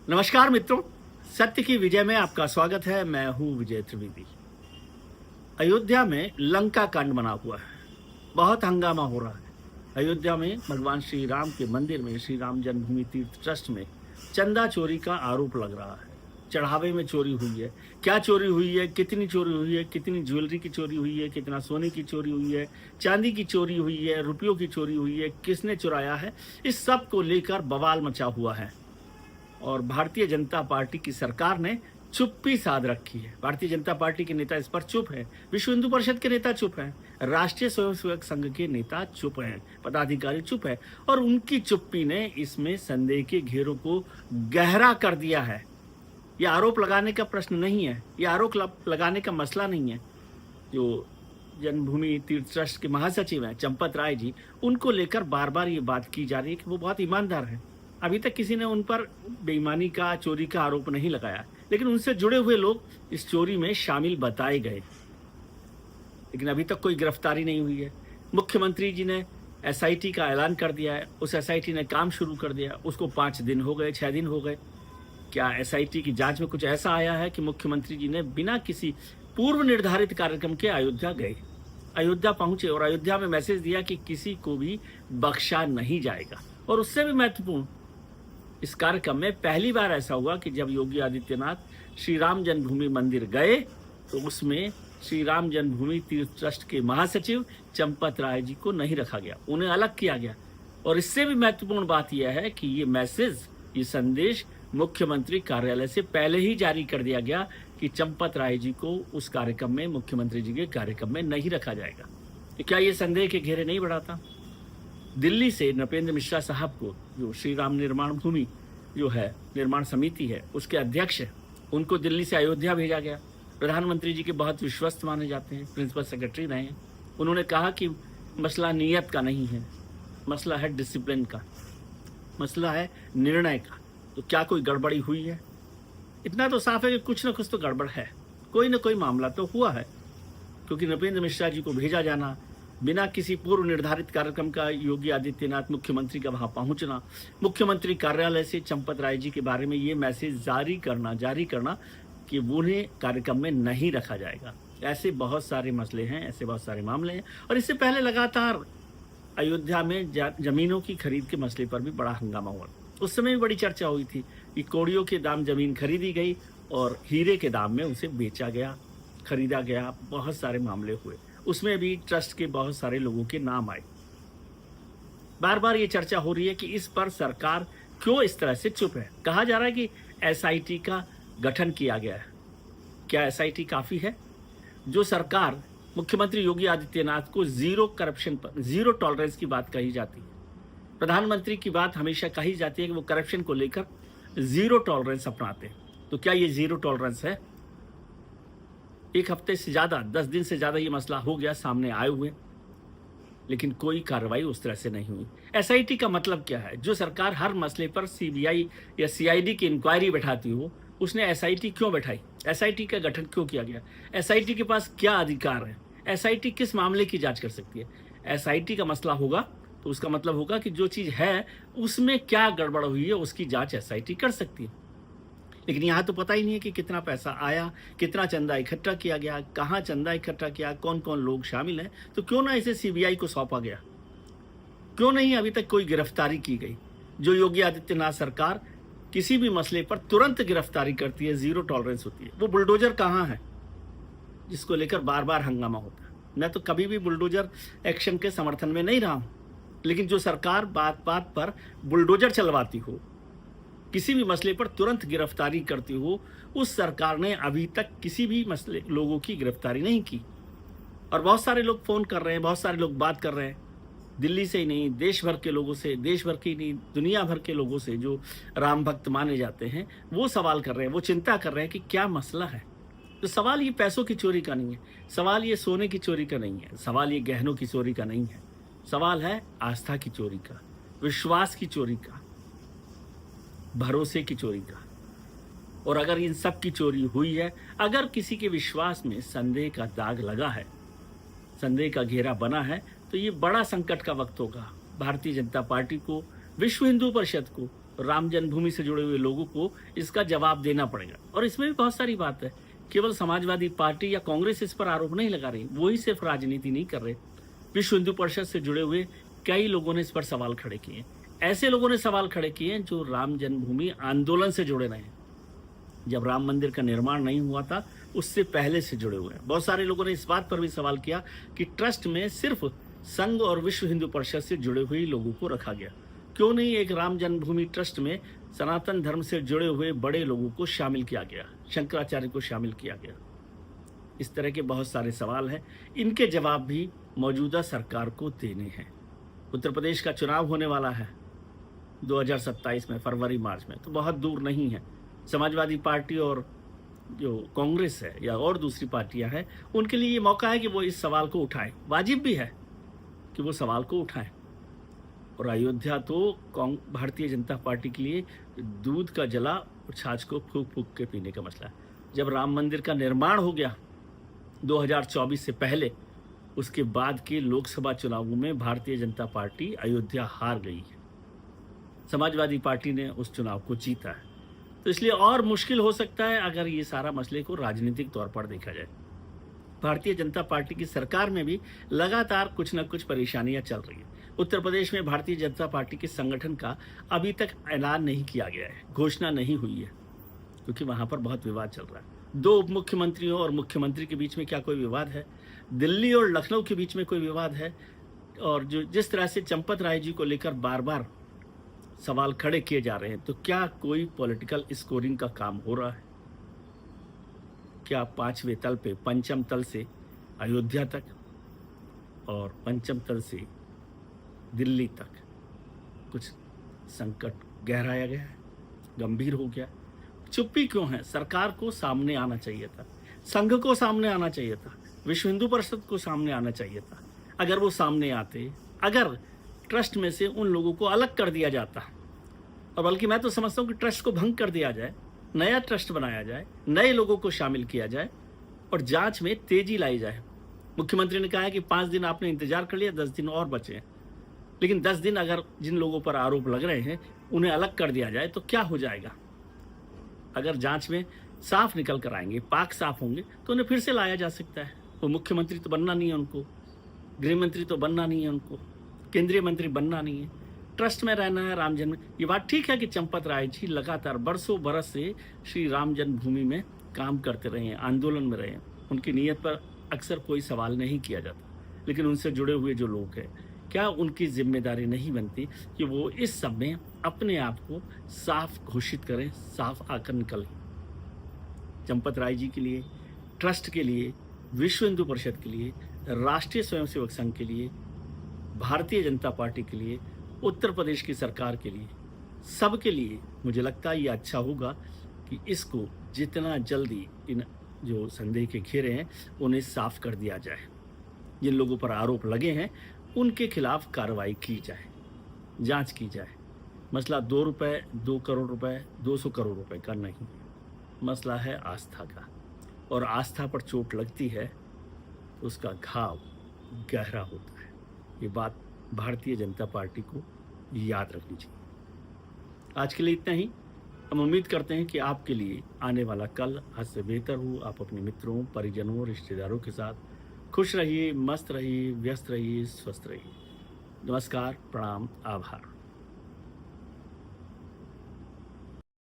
नमस्कार मित्रों, सत्य की विजय में आपका स्वागत है। मैं हूं विजय त्रिवेदी। अयोध्या में लंका कांड बना हुआ है, बहुत हंगामा हो रहा है। अयोध्या में भगवान श्री राम के मंदिर में श्री राम जन्मभूमि तीर्थ ट्रस्ट में चंदा चोरी का आरोप लग रहा है। चढ़ावे में चोरी हुई है, क्या चोरी हुई है, कितनी चोरी हुई है, कितनी ज्वेलरी की चोरी हुई है, कितना सोने की चोरी हुई है, चांदी की चोरी हुई है, रुपयों की चोरी हुई है, किसने चुराया है, इस सब को लेकर बवाल मचा हुआ है। और भारतीय जनता पार्टी की सरकार ने चुप्पी साध रखी है। भारतीय जनता पार्टी के नेता इस पर चुप है, विश्व हिंदू परिषद के नेता चुप हैं, राष्ट्रीय स्वयंसेवक संघ के नेता चुप हैं, पदाधिकारी चुप है। और उनकी चुप्पी ने इसमें संदेह के घेरों को गहरा कर दिया है। यह आरोप लगाने का प्रश्न नहीं है, यह आरोप लगाने का मसला नहीं है। जो जन्मभूमि तीर्थ ट्रस्ट के महासचिव हैं चंपत राय जी, उनको लेकर बार बार ये बात की जा रही है कि वो बहुत ईमानदार हैं। अभी तक किसी ने उन पर बेईमानी का, चोरी का आरोप नहीं लगाया, लेकिन उनसे जुड़े हुए लोग इस चोरी में शामिल बताए गए, लेकिन अभी तक कोई गिरफ्तारी नहीं हुई है। मुख्यमंत्री जी ने एसआईटी का ऐलान कर दिया है, उस एसआईटी ने काम शुरू कर दिया, उसको 5 दिन हो गए, 6 दिन हो गए। क्या एसआईटी की जांच में कुछ ऐसा आया है कि मुख्यमंत्री जी ने बिना किसी पूर्व निर्धारित कार्यक्रम के अयोध्या गए, अयोध्या पहुंचे और अयोध्या में मैसेज दिया कि किसी को भी बख्शा नहीं जाएगा? और उससे भी महत्वपूर्ण, इस कार्यक्रम में पहली बार ऐसा हुआ कि जब योगी आदित्यनाथ श्री राम जन्मभूमि मंदिर गए तो उसमें श्री राम जन्मभूमि तीर्थ ट्रस्ट के महासचिव चंपत राय जी को नहीं रखा गया, उन्हें अलग किया गया। और इससे भी महत्वपूर्ण बात यह है कि ये मैसेज, ये संदेश मुख्यमंत्री कार्यालय से पहले ही जारी कर दिया गया कि चंपत राय जी को उस कार्यक्रम में, मुख्यमंत्री जी के कार्यक्रम में नहीं रखा जाएगा। तो क्या ये संदेह के घेरे नहीं बढ़ाता? दिल्ली से नृपेंद्र मिश्रा साहब को, जो श्री राम निर्माण भूमि जो है, निर्माण समिति है, उसके अध्यक्ष है, उनको दिल्ली से अयोध्या भेजा गया। प्रधानमंत्री जी के बहुत विश्वस्त माने जाते हैं, प्रिंसिपल सेक्रेटरी रहे हैं। उन्होंने कहा कि मसला नीयत का नहीं है, मसला है डिसिप्लिन का, मसला है निर्णय का। तो क्या कोई गड़बड़ी हुई है? इतना तो साफ है कि कुछ ना कुछ तो गड़बड़ है, कोई ना कोई मामला तो हुआ है, क्योंकि नृपेंद्र मिश्रा जी को भेजा जाना, बिना किसी पूर्व निर्धारित कार्यक्रम का योगी आदित्यनाथ मुख्यमंत्री का वहां पहुंचना, मुख्यमंत्री कार्यालय से चंपत राय जी के बारे में ये मैसेज जारी करना कि उन्हें कार्यक्रम में नहीं रखा जाएगा। ऐसे बहुत सारे मसले हैं, ऐसे बहुत सारे मामले हैं। और इससे पहले लगातार अयोध्या में जमीनों की खरीद के मसले पर भी बड़ा हंगामा हुआ। उस समय भी बड़ी चर्चा हुई थी कि कौड़ियों के दाम जमीन खरीदी गई और हीरे के दाम में उसे बेचा गया, खरीदा गया। बहुत सारे मामले हुए, उसमें भी ट्रस्ट के बहुत सारे लोगों के नाम आए। बार बार ये चर्चा हो रही है कि इस पर सरकार क्यों इस तरह से चुप है। कहा जा रहा है कि एसआईटी का गठन किया गया है। क्या एसआईटी काफी है? जो सरकार, मुख्यमंत्री योगी आदित्यनाथ को जीरो करप्शन पर, जीरो टॉलरेंस की बात कही जाती है, प्रधानमंत्री की बात हमेशा कही जाती है कि वो करप्शन को लेकर जीरो टॉलरेंस अपनाते हैं। तो क्या ये जीरो टॉलरेंस है? एक हफ्ते से ज्यादा, 10 दिन से ज्यादा ये मसला हो गया सामने आए हुए, लेकिन कोई कार्रवाई उस तरह से नहीं हुई। एसआईटी का मतलब क्या है? जो सरकार हर मसले पर सीबीआई या सीआईडी की इंक्वायरी बैठाती हो, उसने एसआईटी क्यों बैठाई? एसआईटी का गठन क्यों किया गया? एसआईटी के पास क्या अधिकार है? एसआईटी किस मामले की जांच कर सकती है? एसआईटी का मसला होगा तो उसका मतलब होगा कि जो चीज है उसमें क्या गड़बड़ हुई है, उसकी जांच एसआईटी कर सकती है। लेकिन यहाँ तो पता ही नहीं है कि कितना पैसा आया, कितना चंदा इकट्ठा किया गया, कहाँ चंदा इकट्ठा किया, कौन कौन लोग शामिल हैं। तो क्यों ना इसे सीबीआई को सौंपा गया? क्यों नहीं अभी तक कोई गिरफ्तारी की गई? जो योगी आदित्यनाथ सरकार किसी भी मसले पर तुरंत गिरफ्तारी करती है, जीरो टॉलरेंस होती है, वो बुलडोजर कहाँ है जिसको लेकर बार बार हंगामा होता है? मैं तो कभी भी बुलडोजर एक्शन के समर्थन में नहीं रहा हूं, लेकिन जो सरकार बात बात पर बुलडोजर चलवाती हो, किसी भी मसले पर तुरंत गिरफ्तारी करती हो, उस सरकार ने अभी तक किसी भी मसले, लोगों की गिरफ्तारी नहीं की। और बहुत सारे लोग फोन कर रहे हैं, बहुत सारे लोग बात कर रहे हैं, दिल्ली से ही नहीं, देश भर के लोगों से, देश भर के नहीं, दुनिया भर के लोगों से जो राम भक्त माने जाते हैं, वो सवाल कर रहे हैं, वो चिंता कर रहे हैं कि क्या मसला है। तो सवाल ये पैसों की चोरी का नहीं है, सवाल ये सोने की चोरी का नहीं है, सवाल ये गहनों की चोरी का नहीं है, सवाल है आस्था की चोरी का, विश्वास की चोरी का, भरोसे की चोरी का। और अगर इन सब की चोरी हुई है, अगर किसी के विश्वास में संदेह का दाग लगा है, संदेह का घेरा बना है, तो ये बड़ा संकट का वक्त होगा भारतीय जनता पार्टी को, विश्व हिंदू परिषद को राम जन्मभूमि से जुड़े हुए लोगों को इसका जवाब देना पड़ेगा। और इसमें भी बहुत सारी बात है, केवल समाजवादी पार्टी या कांग्रेस इस पर आरोप नहीं लगा रही, वो ही सिर्फ राजनीति नहीं कर रहे, विश्व हिंदू परिषद से जुड़े हुए कई लोगों ने इस पर सवाल खड़े किए हैं। ऐसे लोगों ने सवाल खड़े किए हैं जो राम जन्मभूमि आंदोलन से जुड़े रहे हैं, जब राम मंदिर का निर्माण नहीं हुआ था उससे पहले से जुड़े हुए हैं। बहुत सारे लोगों ने इस बात पर भी सवाल किया कि ट्रस्ट में सिर्फ संघ और विश्व हिंदू परिषद से जुड़े हुए लोगों को रखा गया, क्यों नहीं एक राम जन्मभूमि ट्रस्ट में सनातन धर्म से जुड़े हुए बड़े लोगों को शामिल किया गया, शंकराचार्य को शामिल किया गया। इस तरह के बहुत सारे सवाल हैं, इनके जवाब भी मौजूदा सरकार को देने हैं। उत्तर प्रदेश का चुनाव होने वाला है 2027 में, फरवरी मार्च में, तो बहुत दूर नहीं है। समाजवादी पार्टी और जो कांग्रेस है या और दूसरी पार्टियां हैं, उनके लिए ये मौका है कि वो इस सवाल को उठाएं, वाजिब भी है कि वो सवाल को उठाएं। और अयोध्या तो भारतीय जनता पार्टी के लिए दूध का जला और छाछ को फूक फूक के पीने का मसला है। जब राम मंदिर का निर्माण हो गया 2024 से पहले, उसके बाद के लोकसभा चुनावों में भारतीय जनता पार्टी अयोध्या हार गई है, समाजवादी पार्टी ने उस चुनाव को जीता है। तो इसलिए और मुश्किल हो सकता है अगर ये सारा मसले को राजनीतिक तौर पर देखा जाए। भारतीय जनता पार्टी की सरकार में भी लगातार कुछ न कुछ परेशानियां चल रही है। उत्तर प्रदेश में भारतीय जनता पार्टी के संगठन का अभी तक ऐलान नहीं किया गया है, घोषणा नहीं हुई है, क्योंकि वहां पर बहुत विवाद चल रहा है। दो उप मुख्यमंत्रियों और मुख्यमंत्री के बीच में क्या कोई विवाद है? दिल्ली और लखनऊ के बीच में कोई विवाद है? और जो जिस तरह से चंपत राय जी को लेकर बार बार सवाल खड़े किए जा रहे हैं, तो क्या कोई पॉलिटिकल स्कोरिंग का काम हो रहा है? क्या पांचवें तल पे, पंचम तल से अयोध्या तक और पंचम तल से दिल्ली तक कुछ संकट गहराया गया है, गंभीर हो गया? चुप्पी क्यों है? सरकार को सामने आना चाहिए था, संघ को सामने आना चाहिए था, विश्व हिंदू परिषद को सामने आना चाहिए था। अगर वो सामने आते, अगर ट्रस्ट में से उन लोगों को अलग कर दिया जाता, और बल्कि मैं तो समझता हूँ कि ट्रस्ट को भंग कर दिया जाए, नया ट्रस्ट बनाया जाए, नए लोगों को शामिल किया जाए और जांच में तेजी लाई जाए। मुख्यमंत्री ने कहा है कि 5 दिन आपने इंतजार कर लिया, 10 दिन और बचे हैं, लेकिन 10 दिन अगर जिन लोगों पर आरोप लग रहे हैं उन्हें अलग कर दिया जाए तो क्या हो जाएगा? अगर जांच में साफ निकल कर आएंगे, पाक साफ होंगे, तो उन्हें फिर से लाया जा सकता है। वो मुख्यमंत्री तो बनना नहीं है उनको, गृह मंत्री तो बनना नहीं है उनको, केंद्रीय मंत्री बनना नहीं है, ट्रस्ट में रहना है राम जन्म। ये बात ठीक है कि चंपत राय जी लगातार बरसों बरस से श्री राम जन्मभूमि में काम करते रहे हैं, आंदोलन में रहे हैं, उनकी नीयत पर अक्सर कोई सवाल नहीं किया जाता, लेकिन उनसे जुड़े हुए जो लोग हैं, क्या उनकी जिम्मेदारी नहीं बनती कि वो इस सब में अपने आप को साफ घोषित करें, साफ आकर निकलें? चंपत राय जी के लिए, ट्रस्ट के लिए, विश्व हिंदू परिषद के लिए, राष्ट्रीय स्वयंसेवक संघ के लिए, भारतीय जनता पार्टी के लिए, उत्तर प्रदेश की सरकार के लिए, सबके लिए मुझे लगता है ये अच्छा होगा कि इसको जितना जल्दी इन जो संदेह के घेरे हैं उन्हें साफ कर दिया जाए। जिन लोगों पर आरोप लगे हैं उनके खिलाफ कार्रवाई की जाए, जांच की जाए। मसला 2 रुपए, 2 करोड़ रुपए, 200 करोड़ रुपए का नहीं, मसला है आस्था का, और आस्था पर चोट लगती है तो उसका घाव गहरा होता है। ये बात भारतीय जनता पार्टी को याद रखनी चाहिए। आज के लिए इतना ही। हम उम्मीद करते हैं कि आपके लिए आने वाला कल आज से बेहतर हो। आप अपने मित्रों, परिजनों, रिश्तेदारों के साथ खुश रहिए, मस्त रहिए, व्यस्त रहिए, स्वस्थ रहिए। नमस्कार, प्रणाम, आभार।